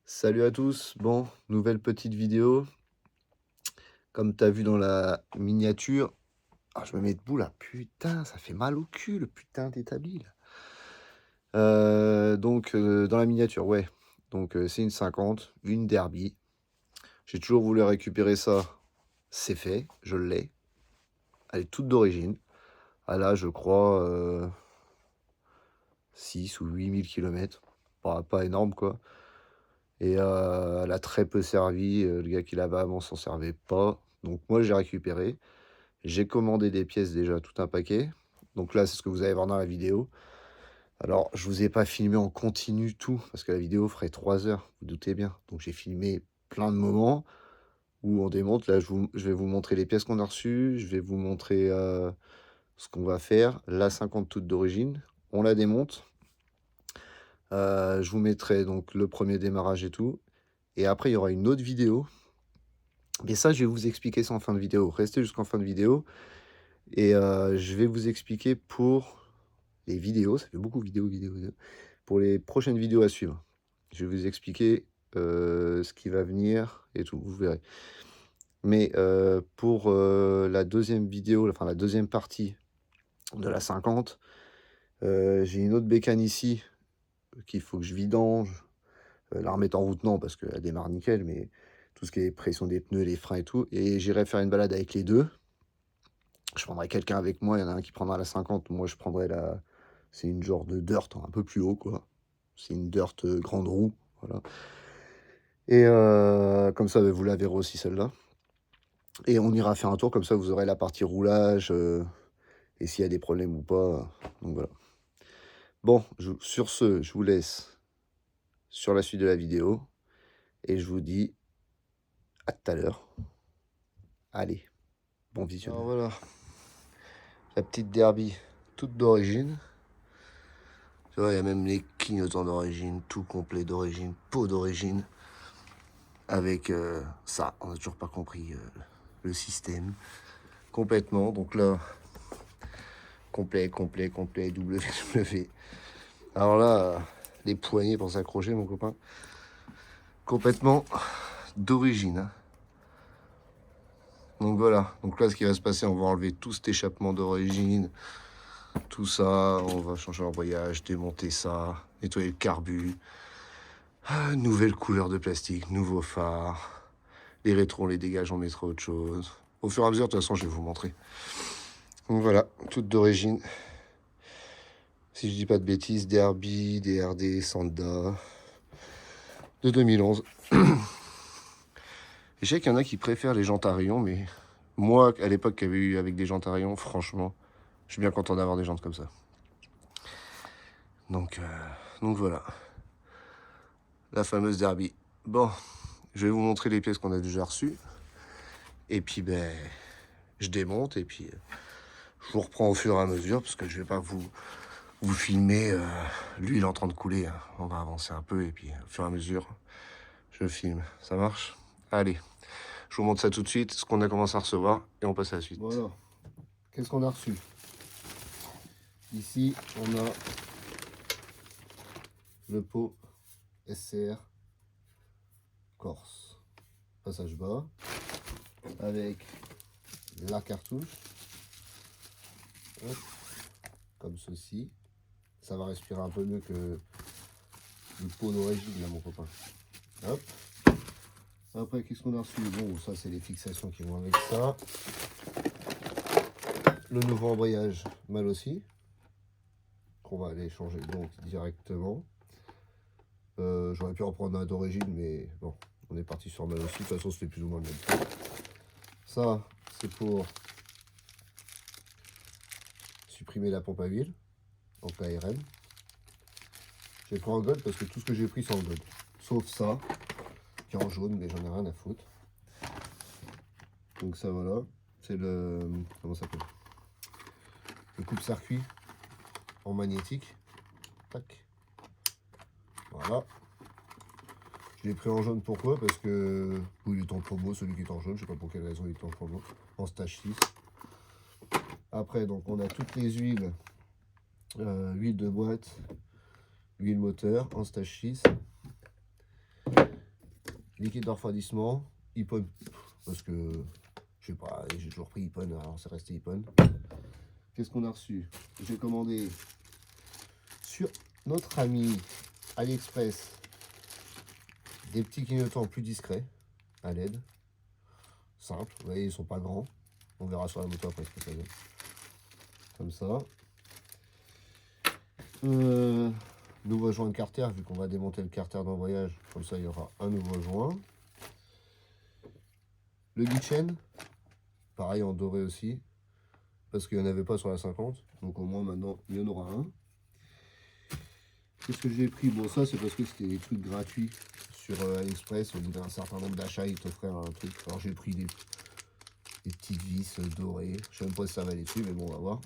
Salut à tous, bon, nouvelle petite vidéo. Comme tu as vu dans la miniature, je me mets debout là, putain, ça fait mal au cul le putain d'établi là. Dans la miniature, ouais, c'est une 50, une Derby. J'ai toujours voulu récupérer ça, c'est fait, je l'ai. Elle est toute d'origine. Elle a, je crois, 6 ou 8 000 kilomètres. Pas énorme quoi. Et elle a très peu servi, le gars qui l'avait avant s'en servait pas. Donc moi j'ai récupéré. J'ai commandé des pièces déjà, tout un paquet. Donc là, c'est ce que vous allez voir dans la vidéo. Alors, je vous ai pas filmé en continu tout, parce que la vidéo ferait 3 heures, vous doutez bien. Donc j'ai filmé plein de moments où on démonte. Là, je vais vous montrer les pièces qu'on a reçues. Je vais vous montrer ce qu'on va faire. La 50 toute d'origine, on la démonte. Je vous mettrai donc le premier démarrage et tout. Et après, il y aura une autre vidéo. Mais ça, je vais vous expliquer ça en fin de vidéo. Restez jusqu'en fin de vidéo. Et je vais vous expliquer pour les vidéos, ça fait beaucoup vidéos. Pour les prochaines vidéos à suivre, je vais vous expliquer ce qui va venir et tout, vous verrez. Mais pour la deuxième vidéo, enfin la deuxième partie de la 50, j'ai une autre bécane ici qu'il faut que je vidange. La remettre en route, non, parce qu'elle démarre nickel, mais tout ce qui est pression des pneus, les freins et tout. Et j'irai faire une balade avec les deux. Je prendrai quelqu'un avec moi, il y en a un qui prendra la 50, moi je prendrai la... C'est une genre de dirt, un peu plus haut, quoi. C'est une dirt grande roue, voilà. Et comme ça, vous la verrez aussi, celle-là. Et on ira faire un tour, comme ça, vous aurez la partie roulage, et s'il y a des problèmes ou pas. Donc voilà. Bon, sur ce, je vous laisse sur la suite de la vidéo, et je vous dis à tout à l'heure. Allez, bon visionnage. Alors voilà, la petite Derby, toute d'origine. Tu vois, il y a même les clignotants d'origine, tout complet d'origine, pot d'origine. Avec ça, on n'a toujours pas compris le système complètement. Donc là, complet, W. Alors là, les poignées pour s'accrocher, mon copain, complètement d'origine. Hein. Donc voilà, donc là, ce qui va se passer, on va enlever tout cet échappement d'origine, tout ça, on va changer l'embrayage, démonter ça, nettoyer le carbu. Nouvelle couleur de plastique, nouveau phare. Les rétros, on les dégage, on mettra autre chose. Au fur et à mesure, de toute façon, je vais vous montrer. Donc voilà, toute d'origine. Si je dis pas de bêtises, Derby, DRD, Sanda, de 2011. Et je sais qu'il y en a qui préfèrent les jantes à rayons, mais moi, à l'époque, qui avait eu avec des jantes à rayons, franchement, je suis bien content d'avoir des jantes comme ça. Donc voilà, la fameuse Derby. Bon, je vais vous montrer les pièces qu'on a déjà reçues. Et puis, je démonte et puis je vous reprends au fur et à mesure parce que je vais pas vous filmer l'huile en train de couler. Hein. On va avancer un peu et puis au fur et à mesure, je filme. Ça marche? Allez, je vous montre ça tout de suite, ce qu'on a commencé à recevoir et on passe à la suite. Voilà, qu'est-ce qu'on a reçu? Ici, on a le pot SCR Corse. Passage bas, avec la cartouche. Hop, comme ceci. Ça va respirer un peu mieux que le pot d'origine, là, mon copain. Hop. Après, qu'est-ce qu'on a reçu? Bon, ça, c'est les fixations qui vont avec ça. Le nouveau embrayage mal aussi, qu'on va aller changer donc directement. J'aurais pu en prendre un d'origine, mais bon, on est parti sur mal aussi. De toute façon, c'était plus ou moins le même prix. Ça, c'est pour supprimer la pompe à huile, donc la RM. J'ai pris en gold parce que tout ce que j'ai pris, c'est en gold. Sauf ça, qui est en jaune, mais j'en ai rien à foutre. Donc ça, voilà. C'est le... Comment ça s'appelle? Le coupe-circuit en magnétique. Tac. Voilà. Je l'ai pris en jaune, pourquoi? Parce que il est en promo, celui qui est en jaune, je sais pas pour quelle raison il est en promo, en stage 6. Après, donc on a toutes les huiles, huile de boîte, huile moteur, en stage 6. liquide de refroidissement, Ippon, parce que je sais pas, j'ai toujours pris Ippon, alors c'est resté Ippon. Qu'est-ce qu'on a reçu? J'ai commandé sur notre ami AliExpress des petits clignotants plus discrets à LED, simple, vous voyez, ils sont pas grands. On verra sur la moto après ce que ça donne. Comme ça. Nouveau joint de carter, vu qu'on va démonter le carter d'embrayage, comme ça il y aura un nouveau joint. Le guide chaîne, pareil en doré aussi, parce qu'il n'y en avait pas sur la 50, donc au moins maintenant il y en aura un. Qu'est-ce que j'ai pris? Bon, ça c'est parce que c'était des trucs gratuits sur AliExpress. Au bout d'un certain nombre d'achats, ils t'offraient un truc. Alors j'ai pris des petites vis dorées. Je sais même pas si ça va les dessus, mais bon, on va voir.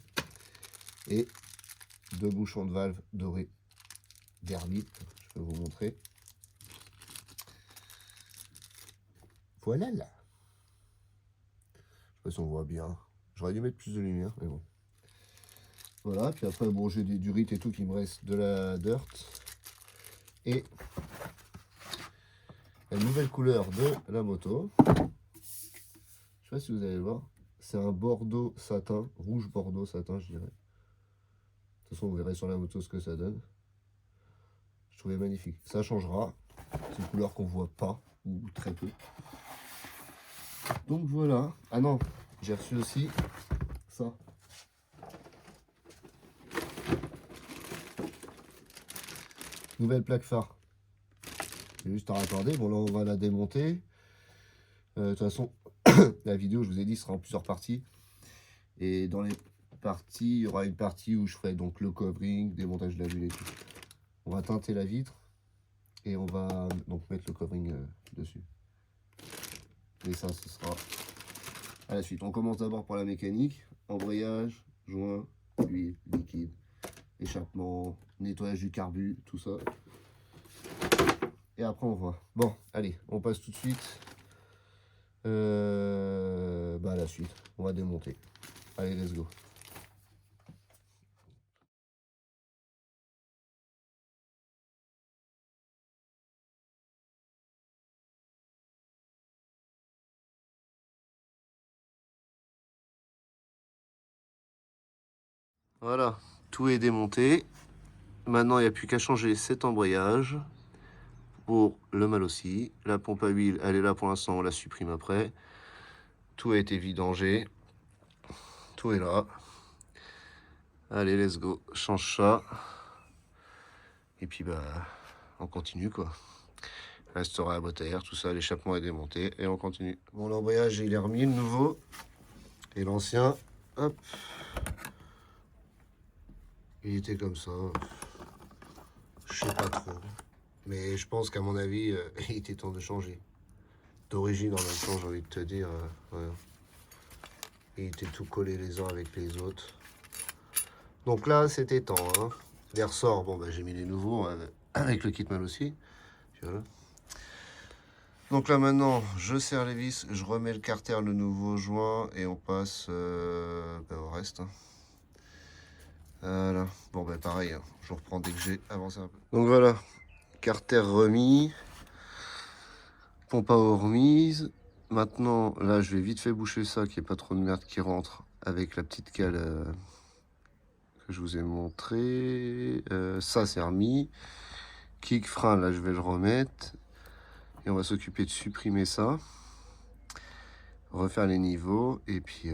Et deux bouchons de valve dorés d'Herbit. Je peux vous montrer. Voilà là. Je sais pas si on voit bien. J'aurais dû mettre plus de lumière, mais bon. Voilà, puis après, bon, j'ai des durites et tout qui me reste de la dirt. Et la nouvelle couleur de la moto. Je sais pas si vous allez le voir. C'est un bordeaux satin, rouge bordeaux satin, je dirais. De toute façon, vous verrez sur la moto ce que ça donne. Je trouvais magnifique. Ça changera. C'est une couleur qu'on voit pas, ou très peu. Donc voilà. Ah non, j'ai reçu aussi ça. Nouvelle plaque phare. C'est juste à raccorder. Bon là on va la démonter. De toute façon, la vidéo, je vous ai dit, sera en plusieurs parties. Et dans les parties, il y aura une partie où je ferai donc le covering, démontage de la bulle et tout. On va teinter la vitre et on va donc mettre le covering dessus. Et ça, ce sera à la suite. On commence d'abord par la mécanique, embrayage, joint, huile, liquide, échappement, nettoyage du carbu, tout ça. Et après on voit. Bon, allez, on passe tout de suite à la suite. On va démonter. Allez, let's go. Voilà, tout est démonté. Maintenant, il n'y a plus qu'à changer cet embrayage pour le mal aussi. La pompe à huile, elle est là pour l'instant, on la supprime après. Tout a été vidangé. Tout est là. Allez, let's go. Change ça. Et puis, bah, on continue, quoi. Restera la boîte à air, tout ça, l'échappement est démonté et on continue. Bon, l'embrayage, il est remis, le nouveau. Et l'ancien, hop. Il était comme ça. Je sais pas trop. Mais je pense qu'à mon avis, il était temps de changer. D'origine, en même temps, j'ai envie de te dire. Ouais. Ils étaient tout collés les uns avec les autres. Donc là, c'était temps. Hein. Les ressorts, bon, bah, j'ai mis les nouveaux avec le kit mal aussi. Voilà. Donc là, maintenant, je serre les vis, je remets le carter, le nouveau joint, et on passe au reste. Hein. Voilà. Bon, bah pareil, hein. Je reprends dès que j'ai avancé un peu. Donc voilà, carter remis, pompe à eau remise. Maintenant, là, je vais vite fait boucher ça, qu'il n'y ait pas trop de merde qui rentre avec la petite cale que je vous ai montré. Ça, c'est remis. Kick frein, là, je vais le remettre. Et on va s'occuper de supprimer ça. Refaire les niveaux. Et puis,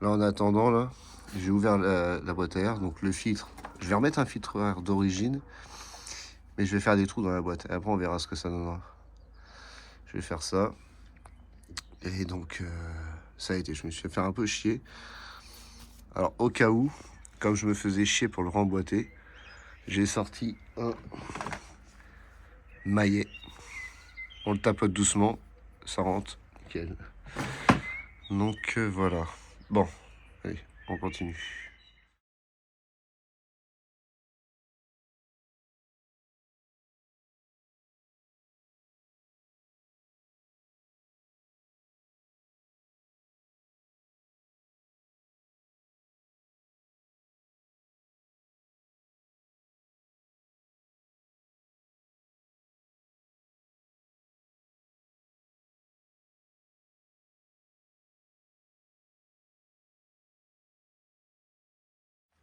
là, en attendant, là, j'ai ouvert la boîte à air. Donc, le filtre. Je vais remettre un filtre à air d'origine. Mais je vais faire des trous dans la boîte. Et après, on verra ce que ça donnera. Je vais faire ça. Et donc, ça a été. Je me suis fait faire un peu chier. Alors, au cas où, comme je me faisais chier pour le remboîter, j'ai sorti un maillet. On le tapote doucement. Ça rentre. Nickel. Donc, voilà. Bon, allez, on continue.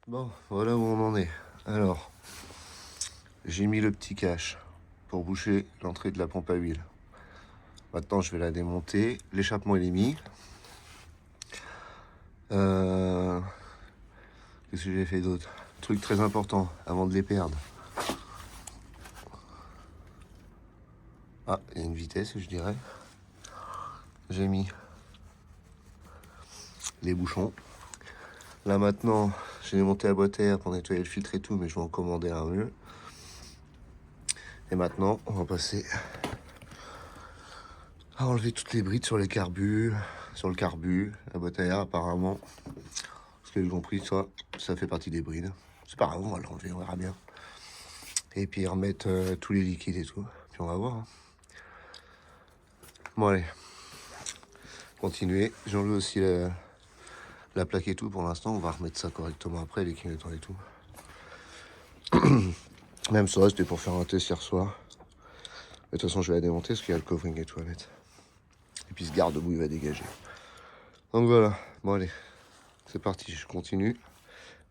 Bon, voilà où on en est. Alors, j'ai mis le petit cache pour boucher l'entrée de la pompe à huile. Maintenant, je vais la démonter. L'échappement, il est mis. Qu'est-ce que j'ai fait d'autre? Truc très important, avant de les perdre. Ah, il y a une vitesse, je dirais. J'ai mis les bouchons. Là, maintenant, j'ai démonté la boîte à air pour nettoyer le filtre et tout, mais je vais en commander un mieux. Et maintenant, on va passer à enlever toutes les brides sur les carbus, sur le carbu, la boîte à air apparemment. Parce que j'ai compris, ça fait partie des brides. C'est pas grave, on va l'enlever, on verra bien. Et puis remettre tous les liquides et tout. Puis on va voir. Hein. Bon allez, continuer. J'ai enlevé aussi la plaque et tout pour l'instant. On va remettre ça correctement après, les clignotants et tout. Même ça, c'était pour faire un test hier soir. Mais de toute façon, je vais la démonter parce qu'il y a le covering et tout à mettre. Et puis ce garde-boue, il va dégager. Donc voilà, bon allez, c'est parti, je continue.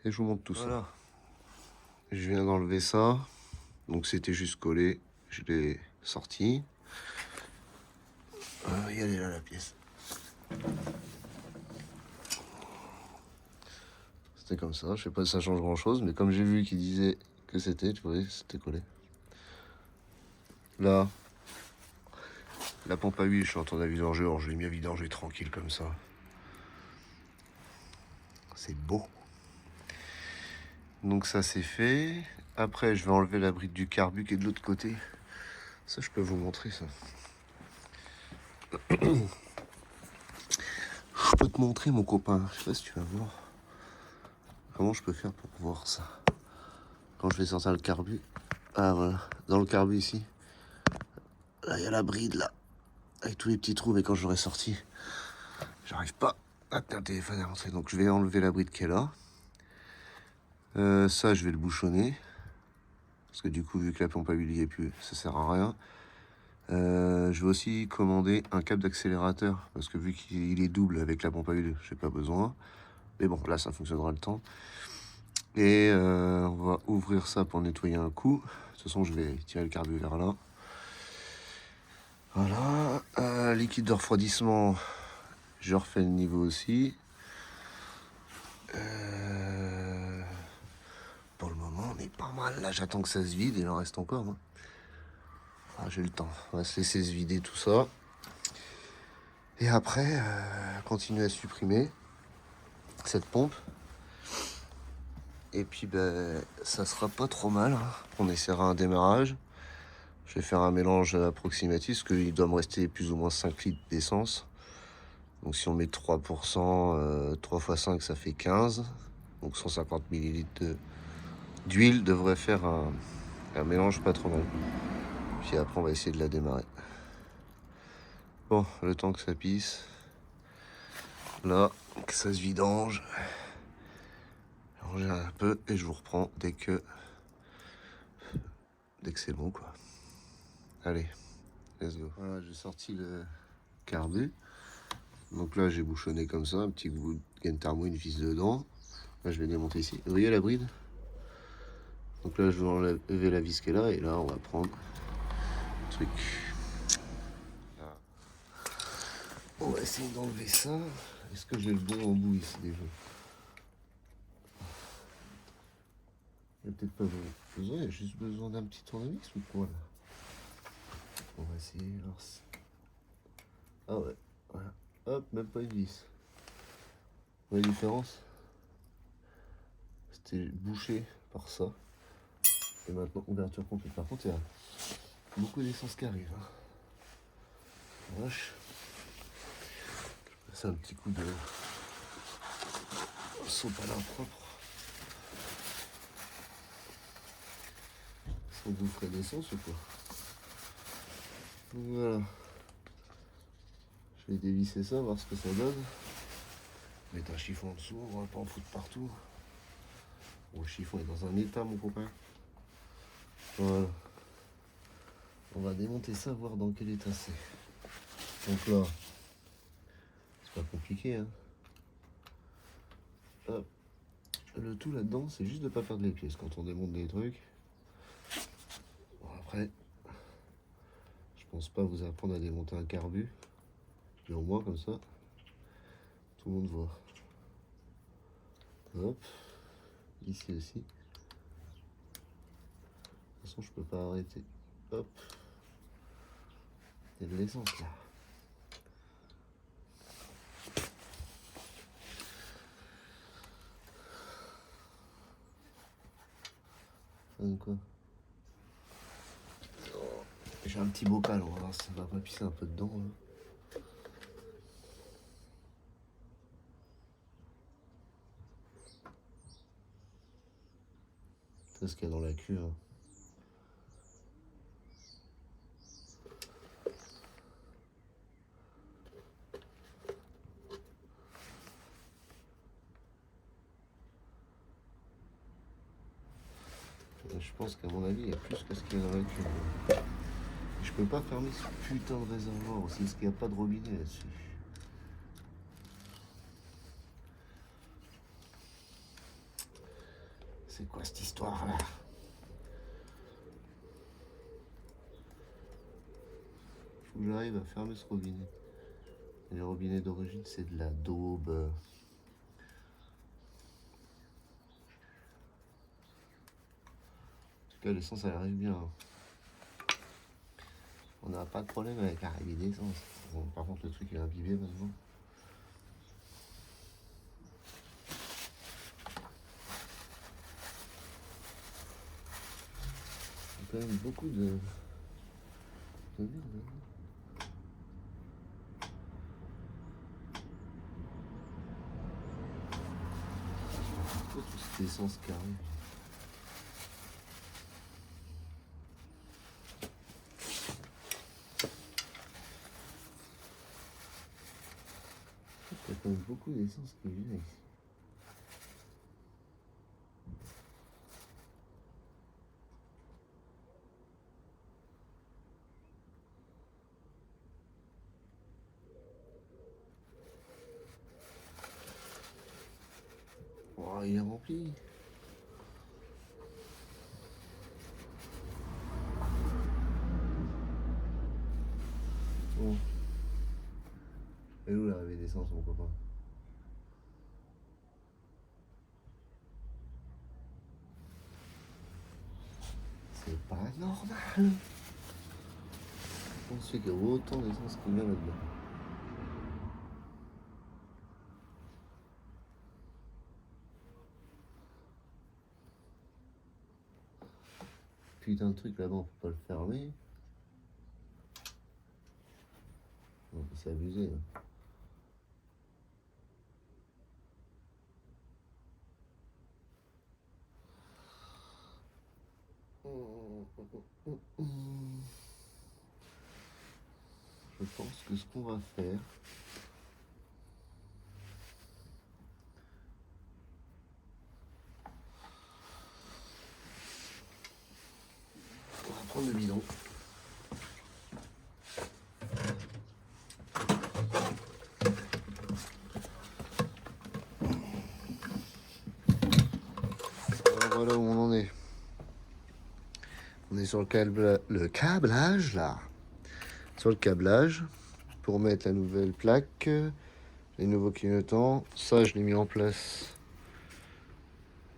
Et je vous montre tout ça. Je viens d'enlever ça. Donc c'était juste collé. Je l'ai sorti. Regardez là la pièce. C'était comme ça. Je sais pas si ça change grand chose, mais comme j'ai vu qu'il disait que c'était, tu vois, c'était collé. Là, la pompe à huile, je suis en train de la vidanger. Alors je l'ai mis à vidanger tranquille comme ça. C'est beau. Donc ça c'est fait. Après, je vais enlever la bride du carbu qui est de l'autre côté. Ça, je peux vous montrer ça. Je peux te montrer, mon copain. Je sais pas si tu vas voir. Comment je peux faire pour voir ça? Quand je vais sortir le carbu. Ah voilà, dans le carbu ici. Là, il y a la bride là. Avec tous les petits trous, mais quand j'aurai sorti, j'arrive pas à tenir le téléphone à rentrer. Donc je vais enlever la bride qui est là. Ça, je vais le bouchonner. Parce que du coup, vu que la pompe à huile n'y est plus, ça sert à rien. Je vais aussi commander un câble d'accélérateur. Parce que vu qu'il est double avec la pompe à huile, j'ai pas besoin. Mais bon, là, ça fonctionnera le temps. Et on va ouvrir ça pour nettoyer un coup. De toute façon, je vais tirer le carbu vers là. Voilà. Liquide de refroidissement, je refais le niveau aussi. Pour le moment, on est pas mal. Là, j'attends que ça se vide. Il en reste encore. Hein. Ah, j'ai le temps. On va se laisser se vider tout ça. Et après, continuer à supprimer cette pompe. Et puis, ben, ça sera pas trop mal. Hein. On essaiera un démarrage. Je vais faire un mélange approximatif, parce qu'il doit me rester plus ou moins 5 litres d'essence. Donc si on met 3%, 3 x 5, ça fait 15. Donc 150 ml d'huile devrait faire un mélange pas trop mal. Puis après, on va essayer de la démarrer. Bon, le temps que ça pisse. Là, que ça se vidange. Ranger un peu et je vous reprends dès que c'est bon, quoi. Allez, let's go. Voilà, j'ai sorti le carbu. Donc là, j'ai bouchonné comme ça, un petit bout de gaine thermo, une vis dedans. Là, je vais démonter ici. Vous voyez la bride? Donc là, je vais enlever la vis qui est là, et là, on va prendre le truc. Là. On va essayer d'enlever ça. Est-ce que j'ai le bon embout ici déjà? Il n'y a peut-être pas besoin, il y a juste besoin d'un petit tournevis ou quoi là? On va essayer alors. Ah ouais, voilà. Hop, même pas une vis. Vous voyez la différence? C'était bouché par ça. Et maintenant, ouverture complète. Par contre, il y a beaucoup d'essence qui arrive. Hein. Vache. C'est un petit coup de sopalin propre. Sans gouffrer d'essence ou quoi? Donc voilà. Je vais dévisser ça, voir ce que ça donne. Mettre un chiffon en dessous, on va pas en foutre partout. Bon, le chiffon est dans un état, mon copain. Voilà. On va démonter ça, voir dans quel état c'est. Donc là, c'est pas compliqué, hein. Hop. Le tout là-dedans, c'est juste de pas perdre les pièces quand on démonte des trucs. Bon, après, je pense pas vous apprendre à démonter un carbu. Mais au moins, comme ça, tout le monde voit. Hop, ici aussi. De toute façon, je peux pas arrêter. Hop, il y a de l'essence là. Quoi. J'ai un petit bocal, on va voir si ça va pas pisser un peu dedans. Là. C'est ce qu'il y a dans la cuve. Hein. Je pense qu'à mon avis, il y a plus que ce qu'il y a dans la cuve. Je peux pas fermer ce putain de réservoir aussi, parce qu'il n'y a pas de robinet là-dessus. C'est quoi cette histoire là? Faut que j'arrive à fermer ce robinet. Et le robinet d'origine, c'est de la daube. En tout cas, l'essence, elle arrive bien. On n'a pas de problème avec l'arrivée d'essence. Bon, par contre, le truc est imbibé maintenant. Il y a quand même beaucoup de merde. Pourquoi toute cette essence qui arrive? Il y a quand même beaucoup d'essence qui vient ici. Oh, il est rempli. Bon. Et où l'arrivée d'essence, mon copain? C'est pas normal. On sait qu'il y a autant d'essence qui vient là-dedans. Putain de truc là-bas, on peut pas le fermer. C'est abusé. Hein. Je pense que ce qu'on va faire, on va prendre le bidon. Alors voilà où on en est. On est sur le câblage là. Sur le câblage pour mettre la nouvelle plaque, les nouveaux clignotants. Ça, je l'ai mis en place.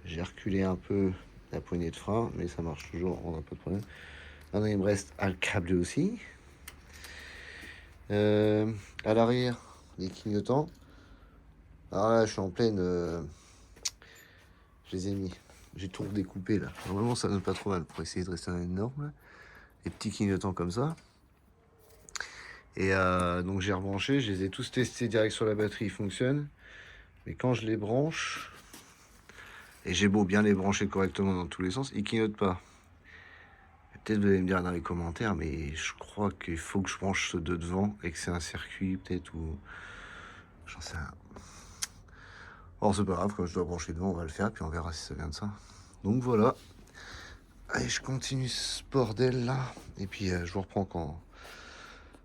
J'ai reculé un peu la poignée de frein, mais ça marche toujours, on n'a pas de problème. Maintenant, il me reste à le câbler aussi. À l'arrière, les clignotants. Alors là, je suis en pleine. Je les ai mis. J'ai tout redécoupé là. Normalement, ça donne pas trop mal pour essayer de rester dans les normes. Là. Les petits clignotants comme ça. Et donc j'ai rebranché, je les ai tous testés direct sur la batterie, ils fonctionnent. Mais quand je les branche, et j'ai beau bien les brancher correctement dans tous les sens, ils clignotent pas. Peut-être vous allez me dire dans les commentaires, mais je crois qu'il faut que je branche ceux de devant et que c'est un circuit peut-être ou... J'en sais rien. Bon, c'est pas grave, comme je dois brancher devant, on va le faire, puis on verra si ça vient de ça. Donc voilà. Allez, je continue ce bordel là, et puis je vous reprends quand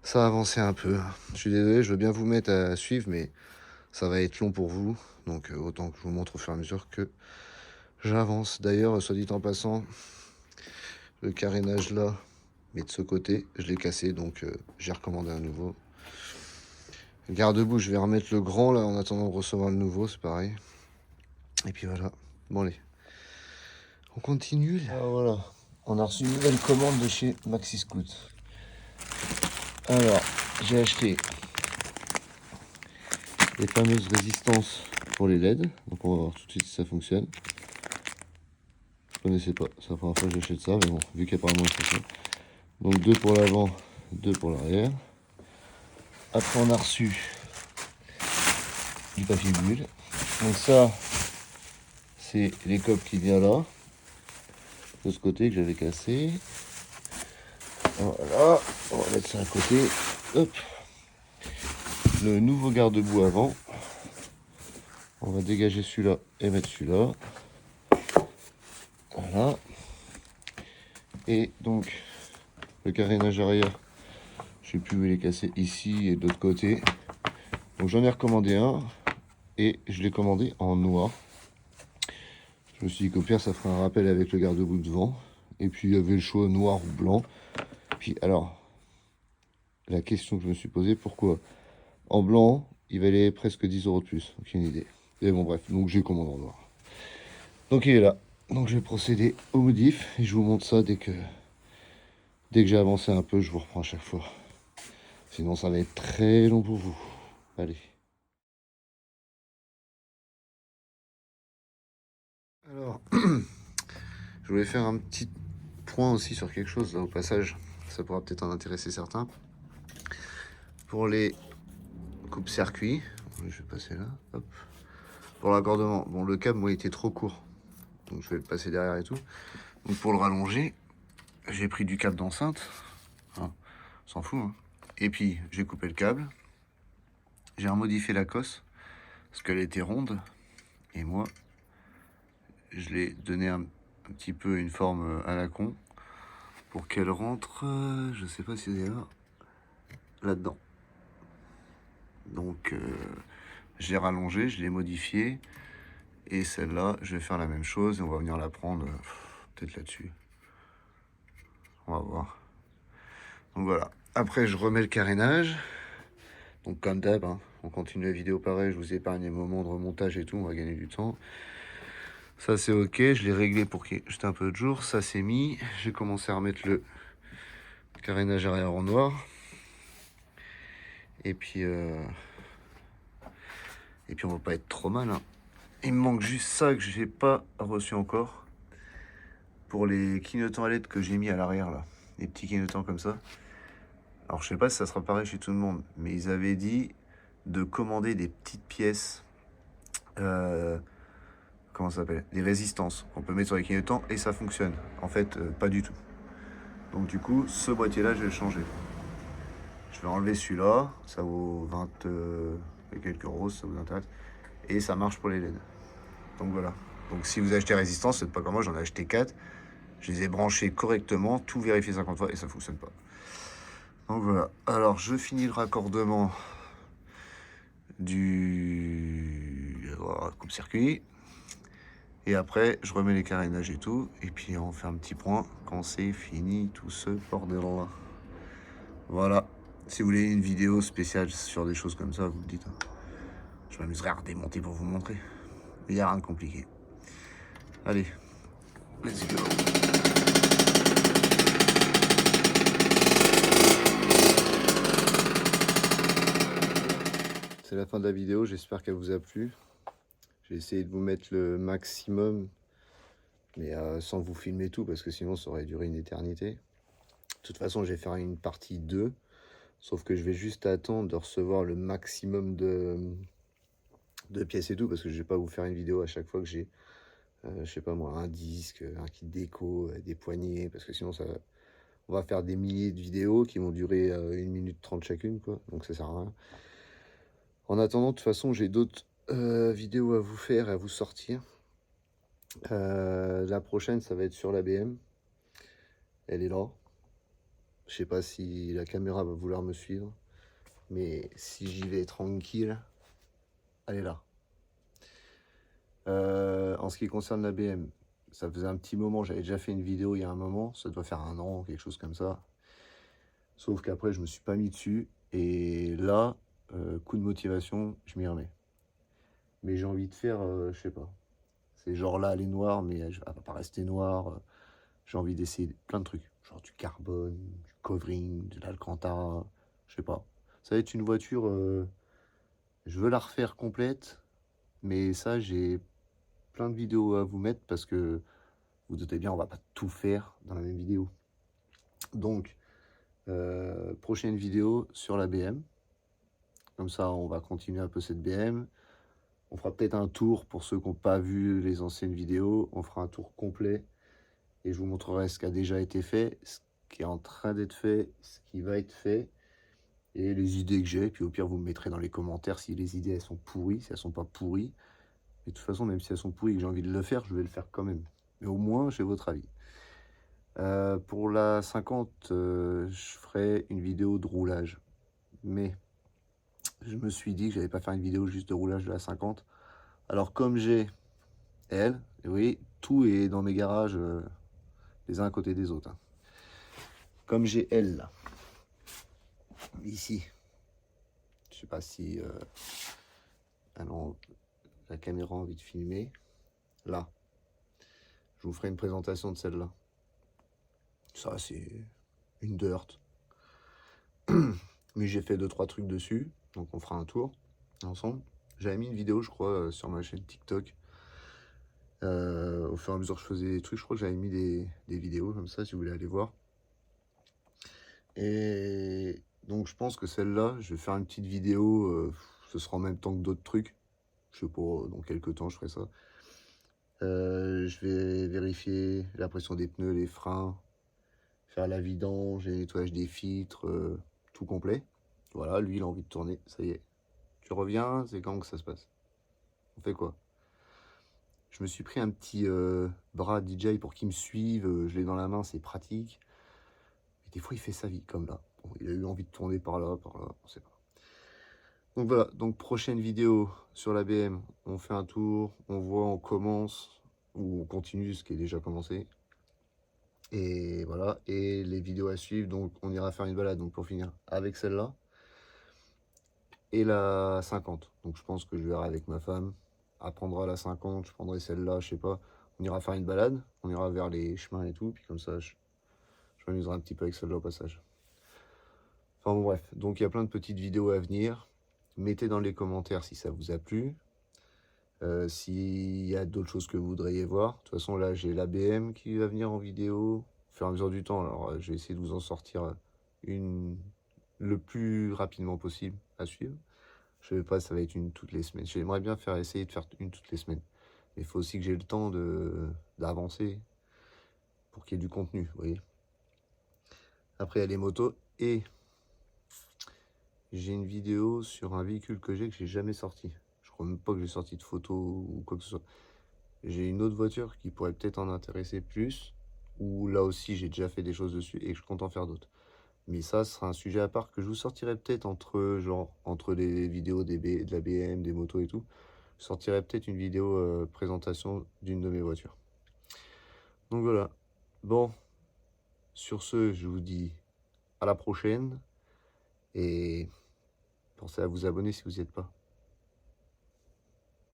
ça a avancé un peu. Je suis désolé, je veux bien vous mettre à suivre, mais ça va être long pour vous. Donc autant que je vous montre au fur et à mesure que j'avance. D'ailleurs, soit dit en passant, le carénage là, mais de ce côté, je l'ai cassé, donc j'ai recommandé un nouveau. Garde-boue, je vais remettre le grand là en attendant de recevoir le nouveau, c'est pareil. Et puis voilà. Bon allez, on continue. Ah, voilà, on a reçu une nouvelle commande de chez Maxi Scoot. Alors, j'ai acheté les fameuses résistances pour les LED. Donc on va voir tout de suite si ça fonctionne. Je connaissais pas, c'est la première fois que j'achète ça, mais bon, vu qu'apparemment il faut ça. Donc 2 pour l'avant, 2 pour l'arrière. Après on a reçu du papier bulle. Donc ça, c'est les l'écope qui vient là, de ce côté que j'avais cassé. Voilà, on va mettre ça à côté. Hop. Le nouveau garde-boue avant. On va dégager celui-là et mettre celui-là. Voilà. Et donc, le carénage arrière, je sais plus où il est cassé, ici et de l'autre côté. Donc j'en ai recommandé un et je l'ai commandé en noir. Je me suis dit qu'au pire, ça ferait un rappel avec le garde-boue devant. Et puis il y avait le choix noir ou blanc. Puis alors, la question que je me suis posée, pourquoi en blanc, il valait presque 10 € de plus. Aucune idée. Et bon bref, donc j'ai commandé en noir. Donc il est là. Donc je vais procéder au modif et je vous montre ça dès que j'ai avancé un peu, je vous reprends à chaque fois. Sinon ça va être très long pour vous. Allez. Alors, je voulais faire un petit point aussi sur quelque chose là au passage. Ça pourra peut-être en intéresser certains. Pour les coupe-circuits, je vais passer là. Hop. Pour l'accordement, bon le câble moi il était trop court. Donc je vais le passer derrière et tout. Donc pour le rallonger, j'ai pris du câble d'enceinte. Hein, on s'en fout. Hein. Et puis j'ai coupé le câble. J'ai remodifié la cosse parce qu'elle était ronde. Et moi, je l'ai donné un petit peu une forme à la con pour qu'elle rentre, je sais pas si c'est là-dedans. Donc je l'ai rallongée, je l'ai modifiée. Et celle-là, je vais faire la même chose et on va venir la prendre peut-être là-dessus. On va voir. Donc voilà. Après, je remets le carénage. Donc comme d'hab, hein, on continue la vidéo pareil, je vous épargne les moments de remontage et tout, on va gagner du temps. Ça c'est ok, je l'ai réglé pour qu'il y ait juste un peu de jour, ça c'est mis. J'ai commencé à remettre le carénage arrière en noir. Et puis on va pas être trop mal. Hein. Il me manque juste ça que j'ai pas reçu encore. Pour les clignotants à LED que j'ai mis à l'arrière là. Les petits clignotants comme ça. Alors je sais pas si ça sera pareil chez tout le monde, mais ils avaient dit de commander des petites pièces. Comment ça s'appelle? Des résistances qu'on peut mettre sur les clignotants et ça fonctionne. En fait, pas du tout. Donc du coup, ce boîtier-là, je vais le changer. Je vais enlever celui-là, ça vaut 20 et quelques euros, si ça vous intéresse. Et ça marche pour les LED. Donc voilà. Donc si vous achetez résistance, faites pas comme moi, j'en ai acheté 4. Je les ai branchés correctement, tout vérifié 50 fois et ça fonctionne pas. Donc voilà. Alors je finis le raccordement du coupe-circuit. Et après, je remets les carénages et tout. Et puis on fait un petit point quand c'est fini tout ce bordel-là. Voilà. Si vous voulez une vidéo spéciale sur des choses comme ça, vous me dites. Hein. Je m'amuserai à redémonter pour vous montrer. Mais il n'y a rien de compliqué. Allez, let's go. C'est la fin de la vidéo, j'espère qu'elle vous a plu. J'ai essayé de vous mettre le maximum, mais sans vous filmer tout, parce que sinon ça aurait duré une éternité. De toute façon, je vais faire une partie 2, sauf que je vais juste attendre de recevoir le maximum de pièces et tout, parce que je vais pas vous faire une vidéo à chaque fois que j'ai, je sais pas moi, un disque, un kit déco, des poignées, parce que sinon ça on va faire des milliers de vidéos qui vont durer 1 minute 30 chacune, quoi, donc ça sert à rien. En attendant, de toute façon, j'ai d'autres vidéos à vous faire et à vous sortir. La prochaine, ça va être sur la BM. Elle est là. Je sais pas si la caméra va vouloir me suivre, mais si j'y vais tranquille, elle est là. En ce qui concerne la BM, ça faisait un petit moment, j'avais déjà fait une vidéo il y a un moment, ça doit faire 1 an, quelque chose comme ça. Sauf qu'après je me suis pas mis dessus et là, coup de motivation, je m'y remets. Mais j'ai envie de faire, je sais pas, c'est genre là elle est noire mais elle va pas rester noire, j'ai envie d'essayer plein de trucs, genre du carbone, du covering, de l'alcantara, je sais pas. Ça va être une voiture, je veux la refaire complète, mais ça j'ai plein de vidéos à vous mettre parce que vous doutez bien, on va pas tout faire dans la même vidéo. Donc, prochaine vidéo sur la BM. Comme ça, on va continuer un peu cette BM. On fera peut-être un tour pour ceux qui n'ont pas vu les anciennes vidéos. On fera un tour complet et je vous montrerai ce qui a déjà été fait, ce qui est en train d'être fait, ce qui va être fait et les idées que j'ai. Puis au pire, vous me mettrez dans les commentaires si les idées elles sont pourries, si elles sont pas pourries. Mais de toute façon, même si elles sont pourries et que j'ai envie de le faire, je vais le faire quand même. Mais au moins, j'ai votre avis. Pour la 50, je ferai une vidéo de roulage. Mais je me suis dit que j'allais pas faire une vidéo juste de roulage de la 50. Alors comme j'ai elle, et oui, tout est dans mes garages, les uns à côté des autres, hein. Comme j'ai elle là, ici. Je sais pas si ah non, la caméra a envie de filmer. Là, je vous ferai une présentation de celle-là. Ça, c'est une dirt. Mais j'ai fait 2-3 trucs dessus, donc on fera un tour ensemble. J'avais mis une vidéo, je crois, sur ma chaîne TikTok. Au fur et à mesure que je faisais des trucs, je crois que j'avais mis des vidéos comme ça, si vous voulez aller voir. Et donc je pense que celle-là, je vais faire une petite vidéo, ce sera en même temps que d'autres trucs. Je sais pas, dans quelques temps je ferai ça. Je vais vérifier la pression des pneus, les freins, faire la vidange, les nettoyages des filtres, tout complet. Voilà, lui il a envie de tourner, ça y est. Tu reviens, c'est quand que ça se passe? On fait quoi? Je me suis pris un petit bras DJI pour qu'il me suive, je l'ai dans la main, c'est pratique. Mais des fois il fait sa vie, comme là. Bon, il a eu envie de tourner par là, on sait pas. Donc voilà, donc prochaine vidéo sur la BM, on fait un tour, on voit, on commence, ou on continue ce qui est déjà commencé. Et voilà, et les vidéos à suivre, donc on ira faire une balade, donc pour finir, avec celle-là. Et la 50, donc je pense que je verrai avec ma femme, elle prendra la 50, je prendrai celle-là, je sais pas. On ira faire une balade, on ira vers les chemins et tout, puis comme ça, je m'amuserai un petit peu avec celle-là au passage. Enfin bon, bref, donc il y a plein de petites vidéos à venir. Mettez dans les commentaires si ça vous a plu. S'il y a d'autres choses que vous voudriez voir. De toute façon, là, j'ai l'ABM qui va venir en vidéo au fur et à mesure du temps. Alors, je vais essayer de vous en sortir une le plus rapidement possible à suivre. Je sais pas, ça va être une toutes les semaines. J'aimerais bien essayer de faire une toutes les semaines. Mais il faut aussi que j'ai le temps d'avancer pour qu'il y ait du contenu, vous voyez. Après, il y a les motos et j'ai une vidéo sur un véhicule que j'ai jamais sorti. Je crois même pas que j'ai sorti de photos ou quoi que ce soit. J'ai une autre voiture qui pourrait peut-être en intéresser plus, où là aussi j'ai déjà fait des choses dessus et que je compte en faire d'autres. Mais ça, ce sera un sujet à part que je vous sortirai peut-être entre les vidéos de la BM, des motos et tout. Je sortirai peut-être une vidéo présentation d'une de mes voitures. Donc voilà. Bon, sur ce, je vous dis à la prochaine et pensez à vous abonner si vous n'y êtes pas.